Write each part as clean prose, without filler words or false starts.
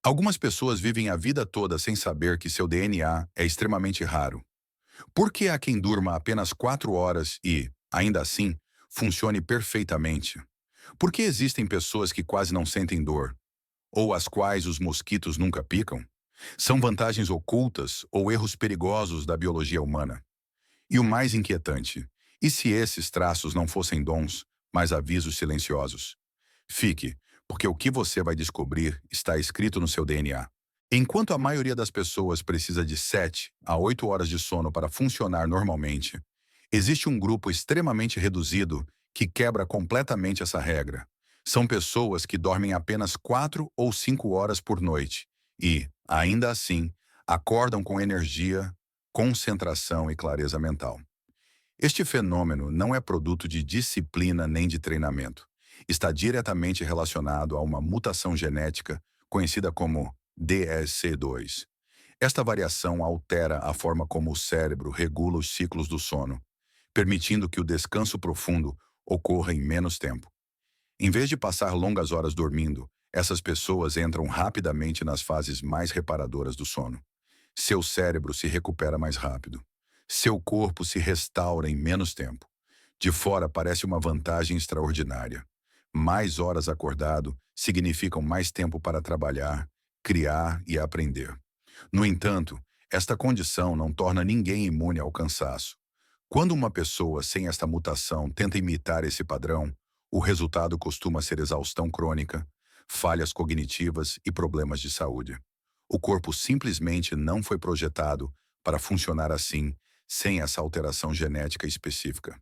Algumas pessoas vivem a vida toda sem saber que seu DNA é extremamente raro. Por que há quem durma apenas 4 horas e, ainda assim, funcione perfeitamente? Por que existem pessoas que quase não sentem dor, ou as quais os mosquitos nunca picam? São vantagens ocultas ou erros perigosos da biologia humana? E o mais inquietante, e se esses traços não fossem dons, mas avisos silenciosos? Fique, porque o que você vai descobrir está escrito no seu DNA. Enquanto a maioria das pessoas precisa de 7 a 8 horas de sono para funcionar normalmente, existe um grupo extremamente reduzido que quebra completamente essa regra. São pessoas que dormem apenas 4 ou 5 horas por noite e, ainda assim, acordam com energia, concentração e clareza mental. Este fenômeno não é produto de disciplina nem de treinamento. Está diretamente relacionado a uma mutação genética conhecida como DSC2. Esta variação altera a forma como o cérebro regula os ciclos do sono, permitindo que o descanso profundo ocorra em menos tempo. Em vez de passar longas horas dormindo, essas pessoas entram rapidamente nas fases mais reparadoras do sono. Seu cérebro se recupera mais rápido. Seu corpo se restaura em menos tempo. De fora parece uma vantagem extraordinária. Mais horas acordado significam mais tempo para trabalhar, criar e aprender. No entanto, esta condição não torna ninguém imune ao cansaço. Quando uma pessoa sem esta mutação tenta imitar esse padrão, o resultado costuma ser exaustão crônica, falhas cognitivas e problemas de saúde. O corpo simplesmente não foi projetado para funcionar assim, sem essa alteração genética específica.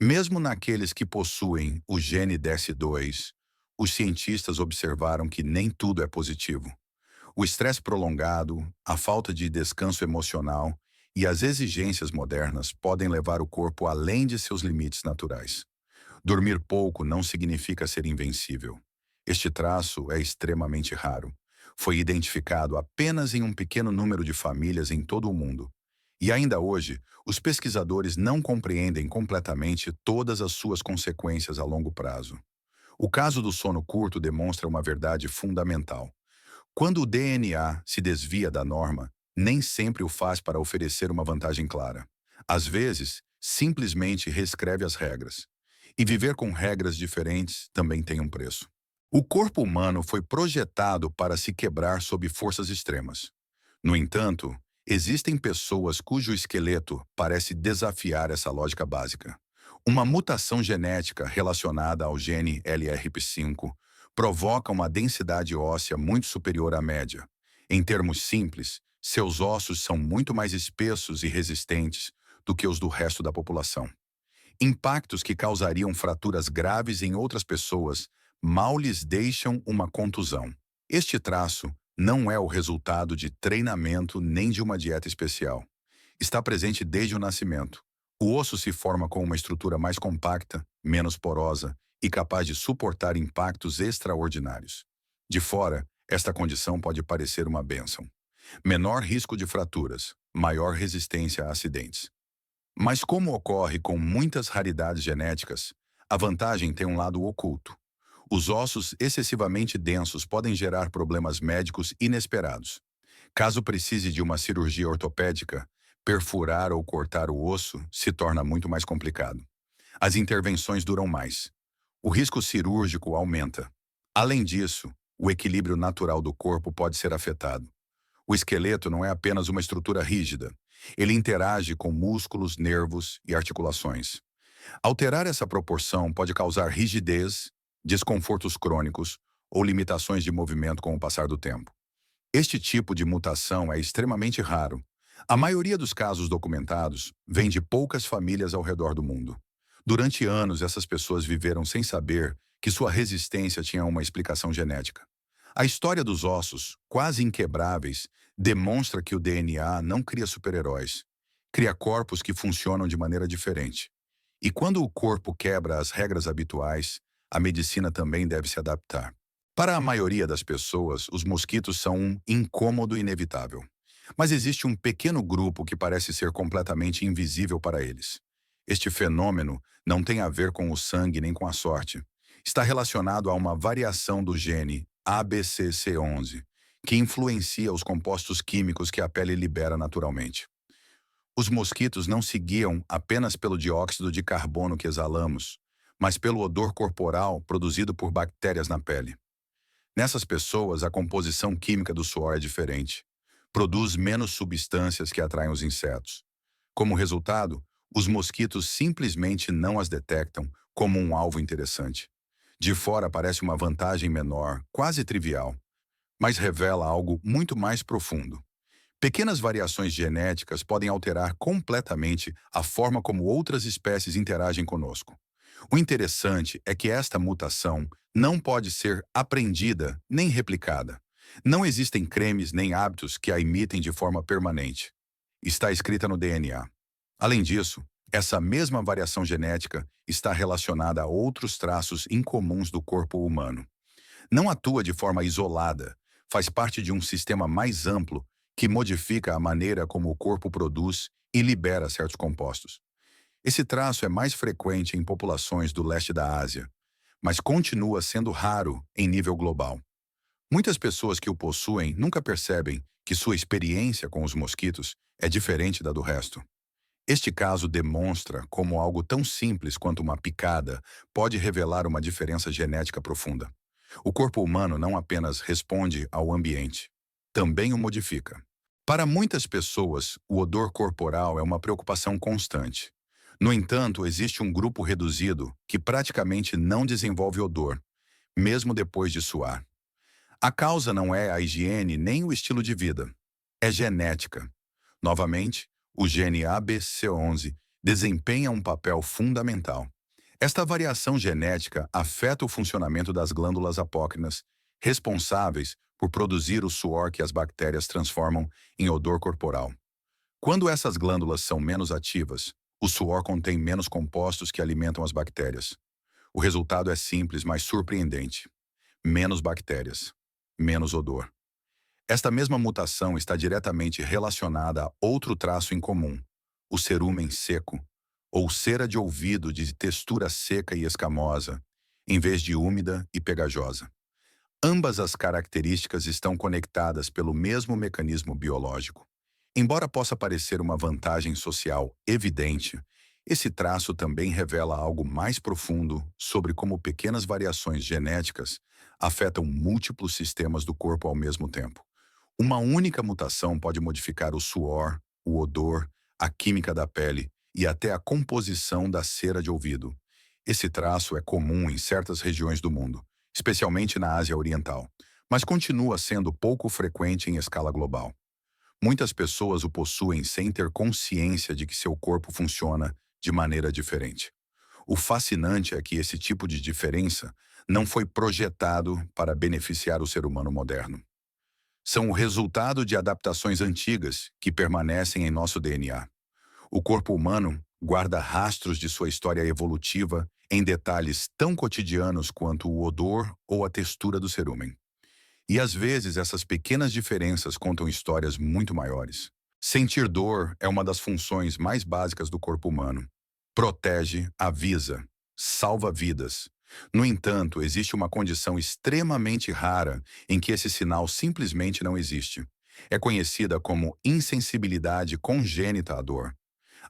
Mesmo naqueles que possuem o gene DS2, os cientistas observaram que nem tudo é positivo. O estresse prolongado, a falta de descanso emocional e as exigências modernas podem levar o corpo além de seus limites naturais. Dormir pouco não significa ser invencível. Este traço é extremamente raro. Foi identificado apenas em um pequeno número de famílias em todo o mundo. E ainda hoje, os pesquisadores não compreendem completamente todas as suas consequências a longo prazo. O caso do sono curto demonstra uma verdade fundamental. Quando o DNA se desvia da norma, nem sempre o faz para oferecer uma vantagem clara. Às vezes, simplesmente reescreve as regras. E viver com regras diferentes também tem um preço. O corpo humano foi projetado para se quebrar sob forças extremas. No entanto, existem pessoas cujo esqueleto parece desafiar essa lógica básica. Uma mutação genética relacionada ao gene LRP5 provoca uma densidade óssea muito superior à média. Em termos simples, seus ossos são muito mais espessos e resistentes do que os do resto da população. Impactos que causariam fraturas graves em outras pessoas mal lhes deixam uma contusão. Este traço não é o resultado de treinamento nem de uma dieta especial. Está presente desde o nascimento. O osso se forma com uma estrutura mais compacta, menos porosa e capaz de suportar impactos extraordinários. De fora, esta condição pode parecer uma bênção. Menor risco de fraturas, maior resistência a acidentes. Mas como ocorre com muitas raridades genéticas, a vantagem tem um lado oculto. Os ossos excessivamente densos podem gerar problemas médicos inesperados. Caso precise de uma cirurgia ortopédica, perfurar ou cortar o osso se torna muito mais complicado. As intervenções duram mais. O risco cirúrgico aumenta. Além disso, o equilíbrio natural do corpo pode ser afetado. O esqueleto não é apenas uma estrutura rígida. Ele interage com músculos, nervos e articulações. Alterar essa proporção pode causar rigidez, desconfortos crônicos ou limitações de movimento com o passar do tempo. Este tipo de mutação é extremamente raro. A maioria dos casos documentados vem de poucas famílias ao redor do mundo. Durante anos, essas pessoas viveram sem saber que sua resistência tinha uma explicação genética. A história dos ossos, quase inquebráveis, demonstra que o DNA não cria super-heróis. Cria corpos que funcionam de maneira diferente. E quando o corpo quebra as regras habituais, a medicina também deve se adaptar. Para a maioria das pessoas, os mosquitos são um incômodo inevitável. Mas existe um pequeno grupo que parece ser completamente invisível para eles. Este fenômeno não tem a ver com o sangue nem com a sorte. Está relacionado a uma variação do gene ABCC11, que influencia os compostos químicos que a pele libera naturalmente. Os mosquitos não se guiam apenas pelo dióxido de carbono que exalamos, mas pelo odor corporal produzido por bactérias na pele. Nessas pessoas, a composição química do suor é diferente. Produz menos substâncias que atraem os insetos. Como resultado, os mosquitos simplesmente não as detectam como um alvo interessante. De fora parece uma vantagem menor, quase trivial, mas revela algo muito mais profundo. Pequenas variações genéticas podem alterar completamente a forma como outras espécies interagem conosco. O interessante é que esta mutação não pode ser aprendida nem replicada. Não existem cremes nem hábitos que a imitem de forma permanente. Está escrita no DNA. Além disso, essa mesma variação genética está relacionada a outros traços incomuns do corpo humano. Não atua de forma isolada, faz parte de um sistema mais amplo que modifica a maneira como o corpo produz e libera certos compostos. Esse traço é mais frequente em populações do leste da Ásia, mas continua sendo raro em nível global. Muitas pessoas que o possuem nunca percebem que sua experiência com os mosquitos é diferente da do resto. Este caso demonstra como algo tão simples quanto uma picada pode revelar uma diferença genética profunda. O corpo humano não apenas responde ao ambiente, também o modifica. Para muitas pessoas, o odor corporal é uma preocupação constante. No entanto, existe um grupo reduzido que praticamente não desenvolve odor, mesmo depois de suar. A causa não é a higiene nem o estilo de vida. É genética. Novamente, o gene ABC11 desempenha um papel fundamental. Esta variação genética afeta o funcionamento das glândulas apócrinas, responsáveis por produzir o suor que as bactérias transformam em odor corporal. Quando essas glândulas são menos ativas, o suor contém menos compostos que alimentam as bactérias. O resultado é simples, mas surpreendente. Menos bactérias, menos odor. Esta mesma mutação está diretamente relacionada a outro traço em comum, o cerúmen seco, ou cera de ouvido de textura seca e escamosa, em vez de úmida e pegajosa. Ambas as características estão conectadas pelo mesmo mecanismo biológico. Embora possa parecer uma vantagem social evidente, esse traço também revela algo mais profundo sobre como pequenas variações genéticas afetam múltiplos sistemas do corpo ao mesmo tempo. Uma única mutação pode modificar o suor, o odor, a química da pele e até a composição da cera de ouvido. Esse traço é comum em certas regiões do mundo, especialmente na Ásia Oriental, mas continua sendo pouco frequente em escala global. Muitas pessoas o possuem sem ter consciência de que seu corpo funciona de maneira diferente. O fascinante é que esse tipo de diferença não foi projetado para beneficiar o ser humano moderno. São o resultado de adaptações antigas que permanecem em nosso DNA. O corpo humano guarda rastros de sua história evolutiva em detalhes tão cotidianos quanto o odor ou a textura do cerúmen. E às vezes essas pequenas diferenças contam histórias muito maiores. Sentir dor é uma das funções mais básicas do corpo humano. Protege, avisa, salva vidas. No entanto, existe uma condição extremamente rara em que esse sinal simplesmente não existe. É conhecida como insensibilidade congênita à dor.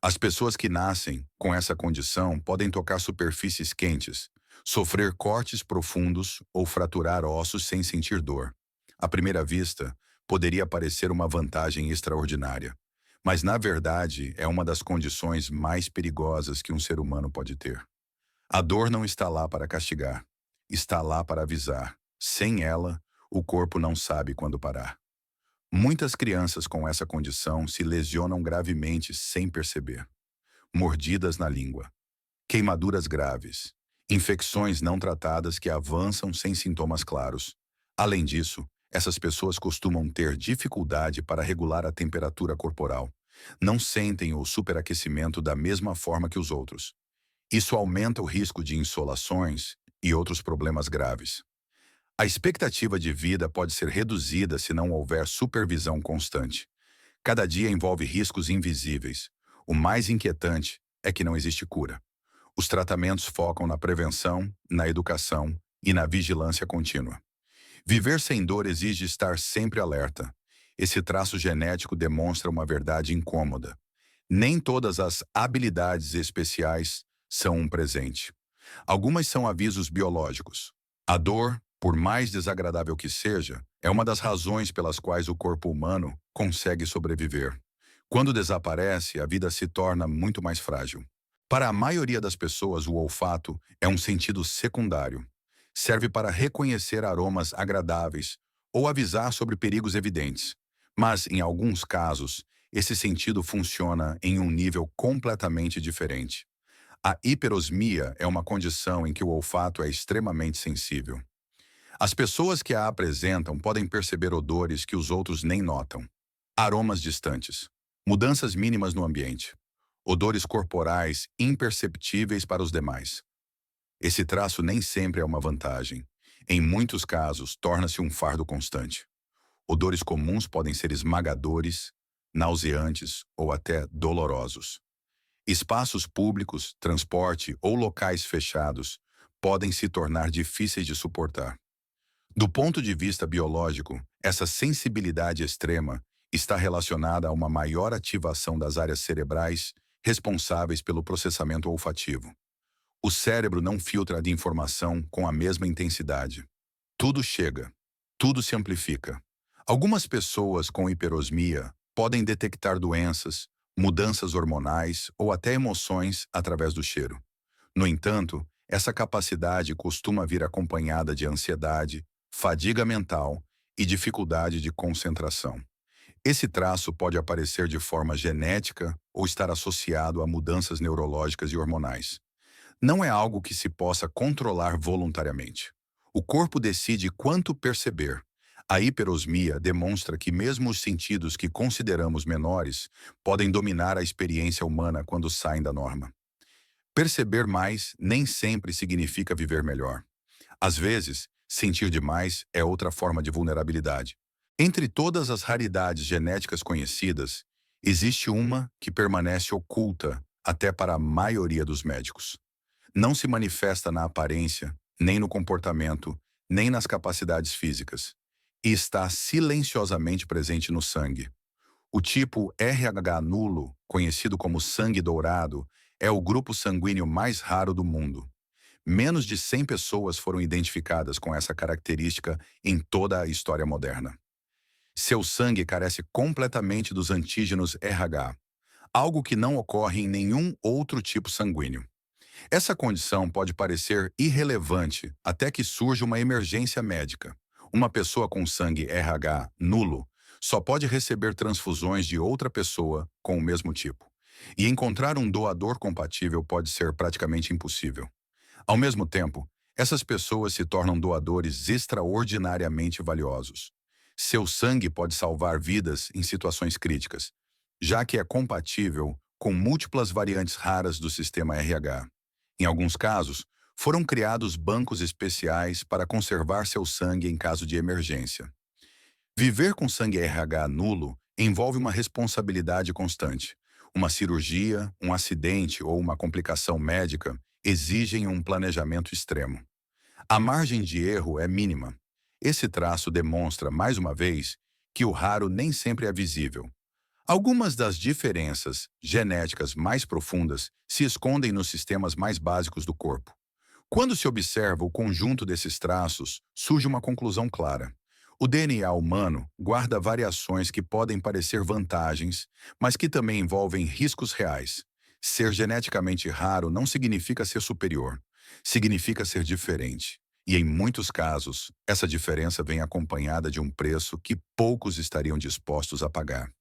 As pessoas que nascem com essa condição podem tocar superfícies quentes, sofrer cortes profundos ou fraturar ossos sem sentir dor. À primeira vista, poderia parecer uma vantagem extraordinária, mas na verdade é uma das condições mais perigosas que um ser humano pode ter. A dor não está lá para castigar, está lá para avisar. Sem ela, o corpo não sabe quando parar. Muitas crianças com essa condição se lesionam gravemente sem perceber. Mordidas na língua, queimaduras graves, infecções não tratadas que avançam sem sintomas claros. Além disso, essas pessoas costumam ter dificuldade para regular a temperatura corporal. Não sentem o superaquecimento da mesma forma que os outros. Isso aumenta o risco de insolações e outros problemas graves. A expectativa de vida pode ser reduzida se não houver supervisão constante. Cada dia envolve riscos invisíveis. O mais inquietante é que não existe cura. Os tratamentos focam na prevenção, na educação e na vigilância contínua. Viver sem dor exige estar sempre alerta. Esse traço genético demonstra uma verdade incômoda. Nem todas as habilidades especiais são um presente. Algumas são avisos biológicos. A dor, por mais desagradável que seja, é uma das razões pelas quais o corpo humano consegue sobreviver. Quando desaparece, a vida se torna muito mais frágil. Para a maioria das pessoas, o olfato é um sentido secundário. Serve para reconhecer aromas agradáveis ou avisar sobre perigos evidentes. Mas, em alguns casos, esse sentido funciona em um nível completamente diferente. A hiperosmia é uma condição em que o olfato é extremamente sensível. As pessoas que a apresentam podem perceber odores que os outros nem notam. Aromas distantes, mudanças mínimas no ambiente, odores corporais imperceptíveis para os demais. Esse traço nem sempre é uma vantagem. Em muitos casos, torna-se um fardo constante. Odores comuns podem ser esmagadores, nauseantes ou até dolorosos. Espaços públicos, transporte ou locais fechados podem se tornar difíceis de suportar. Do ponto de vista biológico, essa sensibilidade extrema está relacionada a uma maior ativação das áreas cerebrais responsáveis pelo processamento olfativo. O cérebro não filtra a informação com a mesma intensidade. Tudo chega, tudo se amplifica. Algumas pessoas com hiperosmia podem detectar doenças, mudanças hormonais ou até emoções através do cheiro. No entanto, essa capacidade costuma vir acompanhada de ansiedade, fadiga mental e dificuldade de concentração. Esse traço pode aparecer de forma genética ou estar associado a mudanças neurológicas e hormonais. Não é algo que se possa controlar voluntariamente. O corpo decide quanto perceber. A hiperosmia demonstra que mesmo os sentidos que consideramos menores podem dominar a experiência humana quando saem da norma. Perceber mais nem sempre significa viver melhor. Às vezes, sentir demais é outra forma de vulnerabilidade. Entre todas as raridades genéticas conhecidas, existe uma que permanece oculta até para a maioria dos médicos. Não se manifesta na aparência, nem no comportamento, nem nas capacidades físicas, e está silenciosamente presente no sangue. O tipo RH nulo, conhecido como sangue dourado, é o grupo sanguíneo mais raro do mundo. Menos de 100 pessoas foram identificadas com essa característica em toda a história moderna. Seu sangue carece completamente dos antígenos RH, algo que não ocorre em nenhum outro tipo sanguíneo. Essa condição pode parecer irrelevante até que surja uma emergência médica. Uma pessoa com sangue RH nulo só pode receber transfusões de outra pessoa com o mesmo tipo. E encontrar um doador compatível pode ser praticamente impossível. Ao mesmo tempo, essas pessoas se tornam doadores extraordinariamente valiosos. Seu sangue pode salvar vidas em situações críticas, já que é compatível com múltiplas variantes raras do sistema RH. Em alguns casos, foram criados bancos especiais para conservar seu sangue em caso de emergência. Viver com sangue RH nulo envolve uma responsabilidade constante. Uma cirurgia, um acidente ou uma complicação médica exigem um planejamento extremo. A margem de erro é mínima. Esse traço demonstra, mais uma vez, que o raro nem sempre é visível. Algumas das diferenças genéticas mais profundas se escondem nos sistemas mais básicos do corpo. Quando se observa o conjunto desses traços, surge uma conclusão clara. O DNA humano guarda variações que podem parecer vantagens, mas que também envolvem riscos reais. Ser geneticamente raro não significa ser superior, significa ser diferente. E em muitos casos, essa diferença vem acompanhada de um preço que poucos estariam dispostos a pagar.